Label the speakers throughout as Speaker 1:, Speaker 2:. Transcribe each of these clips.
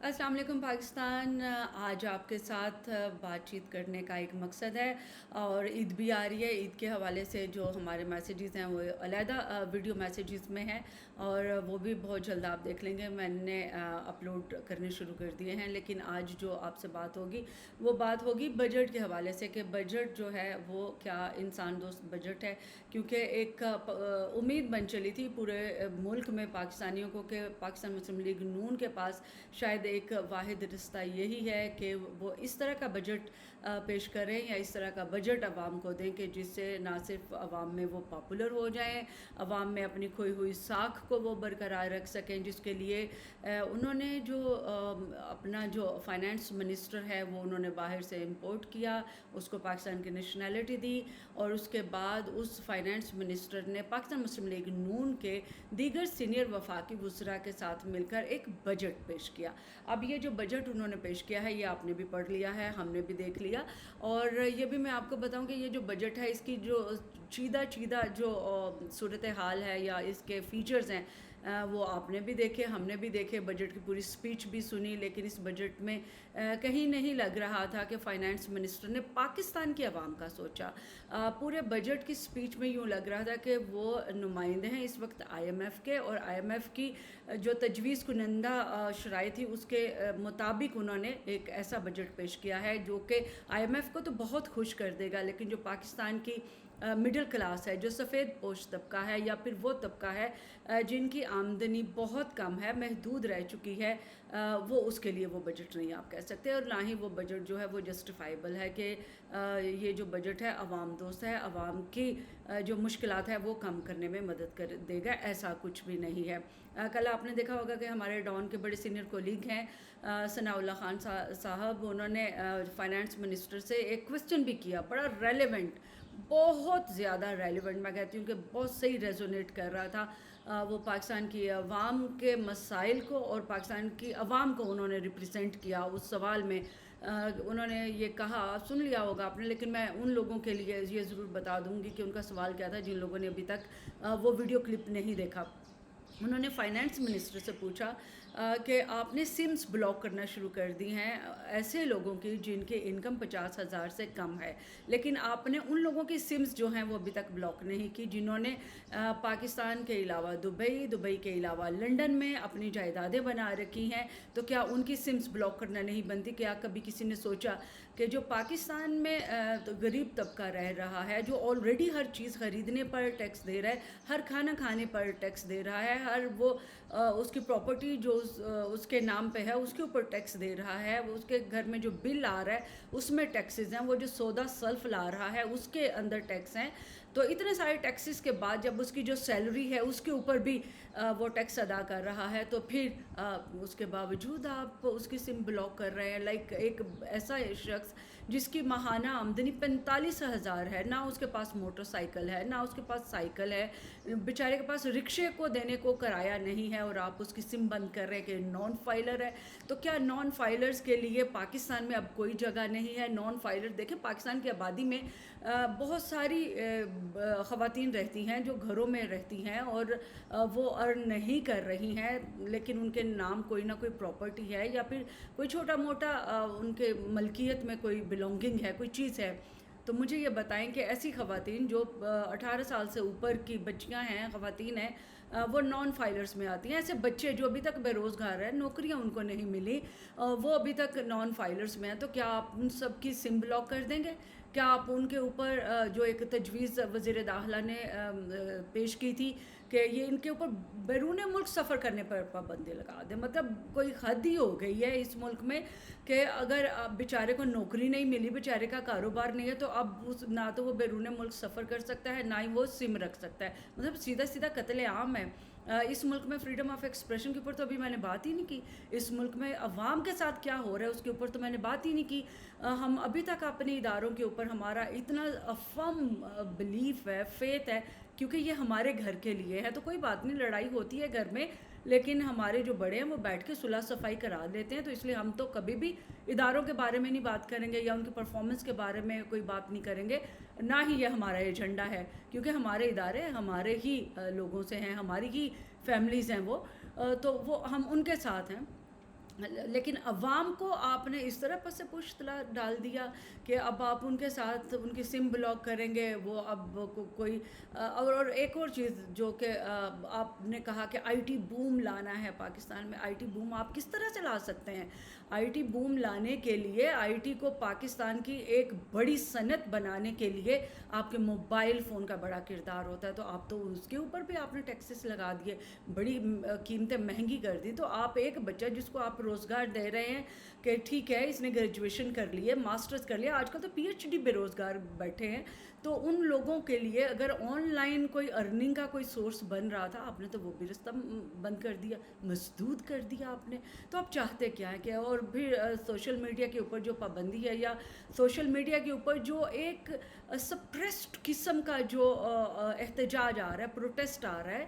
Speaker 1: अस्सलाम वालेकुम पाकिस्तान। आज आपके साथ बातचीत करने का एक मकसद है और ईद भी आ रही है। ईद के हवाले से जो हमारे मैसेजेस हैं वो अलहदा वीडियो मैसेजेस में हैं और वो भी बहुत जल्द आप देख लेंगे। मैंने अपलोड करने शुरू कर दिए हैं, लेकिन आज जो आपसे बात होगी वो बात होगी बजट के हवाले से कि बजट जो है वो क्या इंसान दोस्त बजट है। क्योंकि एक उम्मीद बन चली थी पूरे मुल्क में पाकिस्तानियों को कि पाकिस्तान मुस्लिम लीग नून के पास शायद एक वाहिद रास्ता यही है कि वो इस तरह का बजट पेश करें या इस तरह का बजट आवाम को दें कि जिससे ना सिर्फ आवाम में वो पॉपुलर हो जाएं, आवाम में अपनी खोई हुई साख को वो बरकरार रख सकें, जिसके लिए उन्होंने जो अपना जो फाइनेंस मिनिस्टर है वो उन्होंने बाहर से इंपोर्ट किया, उसको पाकिस्तान की नेशनैलिटी दी और उसके बाद उस फाइनेंस मिनिस्टर ने पाकिस्तान मुस्लिम लीग नून के दीगर सीनियर वफाकी वज़रा के साथ मिलकर एक बजट पेश किया। अब ये जो बजट उन्होंने पेश किया है ये आपने भी पढ़ लिया है, हमने भी देख लिया और ये भी मैं आपको बताऊं कि ये जो बजट है इसकी जो चीदा जो सूरत हाल है या इसके फीचर्स हैं वो आपने भी देखे, हमने भी देखे। बजट की पूरी स्पीच भी सुनी, लेकिन इस बजट में कहीं नहीं लग रहा था कि फ़ाइनेंस मिनिस्टर ने पाकिस्तान की आवाम का सोचा। पूरे बजट की स्पीच में यूँ लग रहा था कि वो नुमाइंदे हैं इस वक्त IMF के, और IMF की जो तजवीज़ कुनंदा शराइ थी उसके मुताबिक उन्होंने एक ऐसा बजट पेश किया है जो कि IMF को तो बहुत खुश कर देगा, लेकिन जो पाकिस्तान की मिडिल क्लास है, जो सफ़ेद पोश तबका है या फिर वो तबका है जिनकी आमदनी बहुत कम है, महदूद रह चुकी है, वो उसके लिए वो बजट नहीं आप कह सकते। और ना ही वो बजट जो है वो जस्टिफाइबल है कि ये जो बजट है आवाम दोस्त है, आवाम की जो मुश्किलात है वो कम करने में मदद कर देगा, ऐसा कुछ भी नहीं है। कल आपने देखा होगा कि हमारे डॉन के बड़े सीनियर कोलीग हैं सनाउल्लाह खान साहब, उन्होंने फाइनेंस मिनिस्टर से एक क्वेश्चन भी किया, बड़ा रेलेवेंट, बहुत ज़्यादा रेलिवेंट, मैं कहती हूँ कि बहुत सही रेजोनेट कर रहा था। वो पाकिस्तान की अवाम के मसाइल को और पाकिस्तान की अवाम को उन्होंने रिप्रेजेंट किया उस सवाल में। उन्होंने ये कहा, सुन लिया होगा आपने, लेकिन मैं उन लोगों के लिए ये ज़रूर बता दूँगी कि उनका सवाल क्या था जिन लोगों ने अभी तक वो वीडियो क्लिप नहीं देखा। उन्होंने फाइनेंस मिनिस्टर से पूछा कि आपने सिम्स ब्लॉक करना शुरू कर दी हैं ऐसे लोगों की जिनकी इनकम 50,000 से कम है, लेकिन आपने उन लोगों की सिम्स जो हैं वो अभी तक ब्लॉक नहीं की जिन्होंने पाकिस्तान के अलावा दुबई के अलावा लंदन में अपनी जायदादें बना रखी हैं। तो क्या उनकी सिम्स ब्लॉक करना नहीं बनती? क्या कभी किसी ने सोचा कि जो पाकिस्तान में तो गरीब तबका रह रहा है, जो ऑलरेडी हर चीज़ ख़रीदने पर टैक्स दे रहा है, हर खाना खाने पर टैक्स दे रहा है, हर वो उसकी प्रॉपर्टी जो उसके नाम पे है उसके ऊपर टैक्स दे रहा है, वो उसके घर में जो बिल आ रहा है उसमें टैक्सेस हैं, वो जो सौदा सल्फ ला रहा है उसके अंदर टैक्स हैं। तो इतने सारे टैक्सेस के बाद जब उसकी जो सैलरी है उसके ऊपर भी वो टैक्स अदा कर रहा है, तो फिर उसके बावजूद आप उसकी सिम ब्लॉक कर रहे हैं। लाइक एक ऐसा शख्स जिसकी माहाना आमदनी 45,000 है, ना उसके पास मोटरसाइकिल है, ना उसके पास साइकिल है, बेचारे के पास रिक्शे को देने को किराया नहीं है, और आप उसकी सिम बंद कर रहे हैं कि नॉन फाइलर है। तो क्या नॉन फाइलर्स के लिए पाकिस्तान में अब कोई जगह नहीं है? नॉन फाइलर देखें, पाकिस्तान की आबादी में बहुत सारी ख़वातीन रहती हैं जो घरों में रहती हैं और वो अर्न नहीं कर रही हैं, लेकिन उनके नाम कोई ना कोई प्रॉपर्टी है या फिर कोई छोटा मोटा उनके मलकियत में कोई बिलोंगिंग है, कोई चीज़ है। तो मुझे ये बताएं कि ऐसी ख़वातीन जो 18 साल से ऊपर की बच्चियां हैं, ख़वातीन हैं, वो नॉन फाइलर्स में आती हैं। ऐसे बच्चे जो अभी तक बेरोज़गार हैं, नौकरियां उनको नहीं मिली, वो अभी तक नॉन फाइलर्स में हैं, तो क्या आप उन सब की सिम ब्लॉक कर देंगे? क्या आप उनके ऊपर जो एक तजवीज़ वज़ीर दाखिला ने पेश की थी कि ये इनके ऊपर बैरून मुल्क सफ़र करने पर पाबंदी लगा दें? मतलब कोई हद ही हो गई है इस मुल्क में कि अगर अब बेचारे को नौकरी नहीं मिली, बेचारे का कारोबार नहीं है, तो अब उस ना तो वो बैरून मुल्क सफ़र कर सकता है, ना ही वो सिम रख सकता है। मतलब सीधा सीधा कत्ले आम है। इस मुल्क में फ्रीडम ऑफ एक्सप्रेशन के ऊपर तो अभी मैंने बात ही नहीं की। इस मुल्क में अवाम के साथ क्या हो रहा है उसके ऊपर तो मैंने बात ही नहीं की। हम अभी तक अपने इदारों के ऊपर हमारा इतना फर्म बिलीफ है, फेथ है, क्योंकि ये हमारे घर के लिए है। तो कोई बात नहीं, लड़ाई होती है घर में, लेकिन हमारे जो बड़े हैं वो बैठ के सुलह सफाई करा लेते हैं। तो इसलिए हम तो कभी भी इदारों के बारे में नहीं बात करेंगे या उनकी परफॉर्मेंस के बारे में कोई बात नहीं करेंगे, ना ही ये हमारा एजेंडा है, क्योंकि हमारे इदारे हमारे ही लोगों से हैं, हमारी ही फैमिलीज़ हैं वो, तो वो हम उनके साथ हैं। لیکن عوام کو آپ نے اس طرح پس پشت ڈال دیا کہ اب آپ ان کے ساتھ ان کی سم بلاک کریں گے، وہ اب کوئی اور ایک اور چیز جو کہ آپ نے کہا کہ آئی ٹی بوم لانا ہے پاکستان میں. آئی ٹی بوم آپ کس طرح سے لا سکتے ہیں؟ آئی ٹی بوم لانے کے لیے، آئی ٹی کو پاکستان کی ایک بڑی صنعت بنانے کے لیے آپ کے موبائل فون کا بڑا کردار ہوتا ہے. تو آپ تو اس کے اوپر بھی آپ نے ٹیکسز لگا دیے، بڑی قیمتیں مہنگی کر دی. تو آپ ایک بچہ جس کو آپ روزگار دے رہے ہیں کہ ٹھیک ہے اس نے گریجویشن کر لی ہے، ماسٹرز کر لیا، آج کل تو پی ایچ ڈی بے روزگار بیٹھے ہیں، تو ان لوگوں کے لیے اگر آن لائن کوئی ارننگ کا کوئی سورس بن رہا تھا، آپ نے تو وہ بھی رستہ بند کر دیا، مسدود کر دیا آپ نے. تو آپ چاہتے کیا ہے کہ اور پھر سوشل میڈیا کے اوپر جو پابندی ہے، یا سوشل میڈیا کے اوپر جو ایک سپریسڈ قسم کا جو احتجاج آ رہا ہے، پروٹیسٹ آ رہا ہے،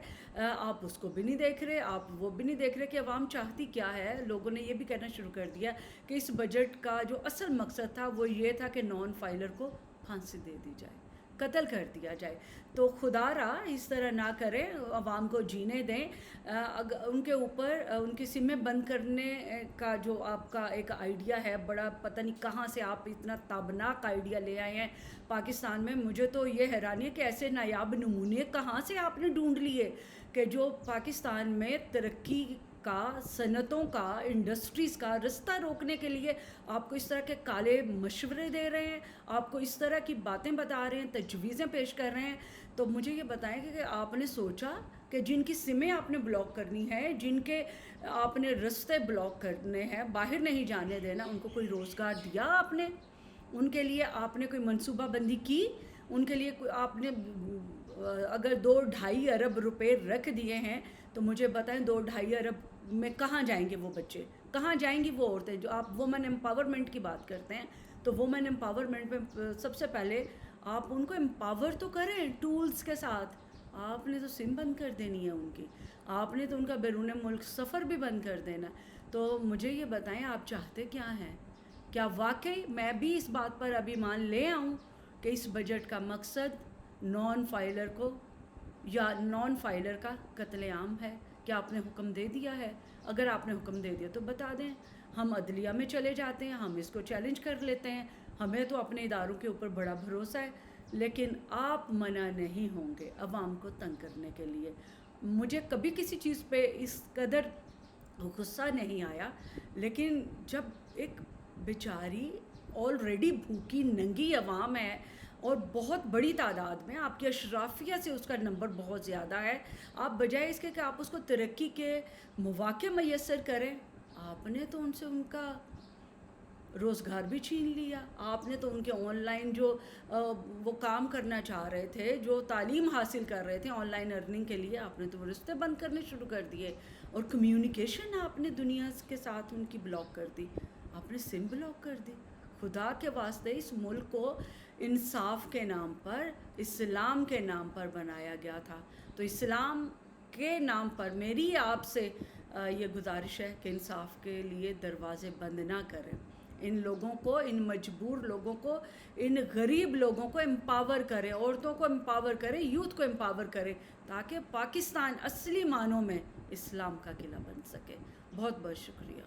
Speaker 1: آپ اس کو بھی نہیں دیکھ رہے، آپ وہ بھی نہیں دیکھ رہے کہ عوام چاہتی کیا ہے. لوگوں نے یہ بھی کہنا شروع کر دیا کہ اس بجٹ کا جو اصل مقصد تھا وہ یہ تھا کہ نان فائلر کو پھانسی دے دی جائے، قتل کر دیا جائے. تو خدا را اس طرح نہ کریں، عوام کو جینے دیں. ان کے اوپر ان کی سمیں بند کرنے کا جو آپ کا ایک آئیڈیا ہے، بڑا پتہ نہیں کہاں سے آپ اتنا تابناک آئیڈیا لے آئے ہیں پاکستان میں. مجھے تو یہ حیرانی ہے کہ ایسے نایاب نمونے کہاں سے آپ نے ڈھونڈ لیے کہ جو پاکستان میں ترقی کا، صنعتوں کا، انڈسٹریز کا رستہ روکنے کے لیے آپ کو اس طرح کے کالے مشورے دے رہے ہیں، آپ کو اس طرح کی باتیں بتا رہے ہیں، تجویزیں پیش کر رہے ہیں. تو مجھے یہ بتائیں کہ آپ نے سوچا کہ جن کی سمیں آپ نے بلاک کرنی ہے، جن کے آپ نے رستے بلاک کرنے ہیں، باہر نہیں جانے دینا، ان کو کوئی روزگار دیا آپ نے؟ ان کے لیے آپ نے کوئی منصوبہ بندی کی؟ ان کے لیے آپ نے اگر 2-2.5 ارب روپے رکھ دیے ہیں تو مجھے بتائیں 2-2.5 ارب میں کہاں جائیں گے وہ بچے، کہاں جائیں گی وہ عورتیں؟ جو آپ وومن امپاورمنٹ کی بات کرتے ہیں، تو وومن امپاورمنٹ میں سب سے پہلے آپ ان کو امپاور تو کریں ٹولز کے ساتھ. آپ نے تو سم بند کر دینی ہے ان کی، آپ نے تو ان کا بیرون ملک سفر بھی بند کر دینا. تو مجھے یہ بتائیں آپ چاہتے کیا ہیں؟ کیا واقعی میں بھی اس بات پر ابھی مان لے آؤں کہ اس بجٹ کا مقصد نان فائلر کو یا نان فائلر کا قتل عام ہے؟ کیا آپ نے حکم دے دیا ہے؟ اگر آپ نے حکم دے دیا تو بتا دیں، ہم عدلیہ میں چلے جاتے ہیں، ہم اس کو چیلنج کر لیتے ہیں. ہمیں تو اپنے اداروں کے اوپر بڑا بھروسہ ہے، لیکن آپ منع نہیں ہوں گے عوام کو تنگ کرنے کے لیے. مجھے کبھی کسی چیز پہ اس قدر غصہ نہیں آیا، لیکن جب ایک بیچاری آلریڈی بھوکی ننگی عوام ہے اور بہت بڑی تعداد میں، آپ کی اشرافیہ سے اس کا نمبر بہت زیادہ ہے، آپ بجائے اس کے کہ آپ اس کو ترقی کے مواقع میسر کریں، آپ نے تو ان سے ان کا روزگار بھی چھین لیا. آپ نے تو ان کے آن لائن جو وہ کام کرنا چاہ رہے تھے، جو تعلیم حاصل کر رہے تھے آن لائن ارننگ کے لیے، آپ نے تو وہ رستے بند کرنے شروع کر دیے. اور کمیونیکیشن آپ نے دنیا کے ساتھ ان کی بلاک کر دی، آپ نے سم بلاک کر دی. خدا کے واسطے اس ملک کو انصاف کے نام پر، اسلام کے نام پر بنایا گیا تھا، تو اسلام کے نام پر میری آپ سے یہ گزارش ہے کہ انصاف کے لیے دروازے بند نہ کریں. ان لوگوں کو، ان مجبور لوگوں کو، ان غریب لوگوں کو امپاور کریں، عورتوں کو امپاور کریں، یوتھ کو امپاور کریں، تاکہ پاکستان اصلی معنوں میں اسلام کا قلعہ بن سکے. بہت بہت شکریہ.